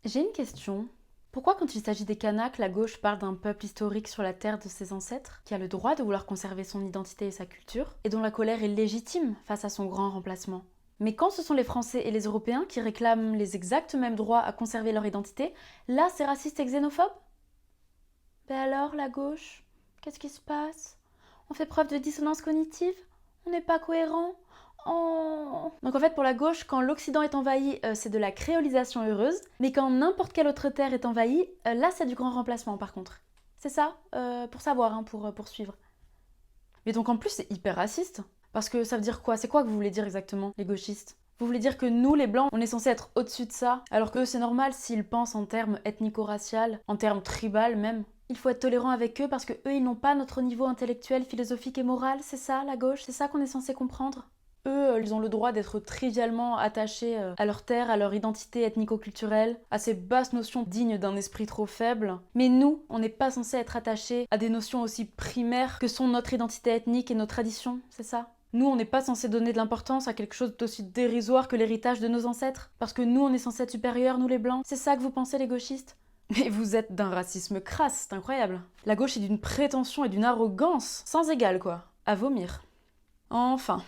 J'ai une question. Pourquoi quand il s'agit des Kanaks, la gauche parle d'un peuple historique sur la terre de ses ancêtres, qui a le droit de vouloir conserver son identité et sa culture, et dont la colère est légitime face à son grand remplacement? Mais quand ce sont les Français et les Européens qui réclament les exacts mêmes droits à conserver leur identité, là c'est raciste et xénophobe? Ben alors, la gauche, qu'est-ce qui se passe? On fait preuve de dissonance cognitive? On n'est pas cohérent? Oh. Donc en fait, pour la gauche, quand l'Occident est envahi, c'est de la créolisation heureuse, mais quand n'importe quelle autre terre est envahie, là c'est du grand remplacement par contre. C'est ça, pour savoir, hein, pour poursuivre. Mais donc en plus, c'est hyper raciste. Parce que ça veut dire quoi? C'est quoi que vous voulez dire exactement, les gauchistes? Vous voulez dire que nous, les blancs, on est censé être au-dessus de ça, alors que c'est normal s'ils pensent en termes ethnico-racial, en termes tribal même. Il faut être tolérant avec eux parce que eux, ils n'ont pas notre niveau intellectuel, philosophique et moral, c'est ça, la gauche? C'est ça qu'on est censé comprendre? Eux, ils ont le droit d'être trivialement attachés à leur terre, à leur identité ethnico-culturelle, à ces basses notions dignes d'un esprit trop faible. Mais nous, on n'est pas censé être attachés à des notions aussi primaires que sont notre identité ethnique et nos traditions, c'est ça? Nous, on n'est pas censé donner de l'importance à quelque chose d'aussi dérisoire que l'héritage de nos ancêtres, parce que nous, on est censé être supérieurs, nous les blancs. C'est ça que vous pensez, les gauchistes? Mais vous êtes d'un racisme crasse, c'est incroyable. La gauche est d'une prétention et d'une arrogance sans égale, quoi. À vomir. Enfin.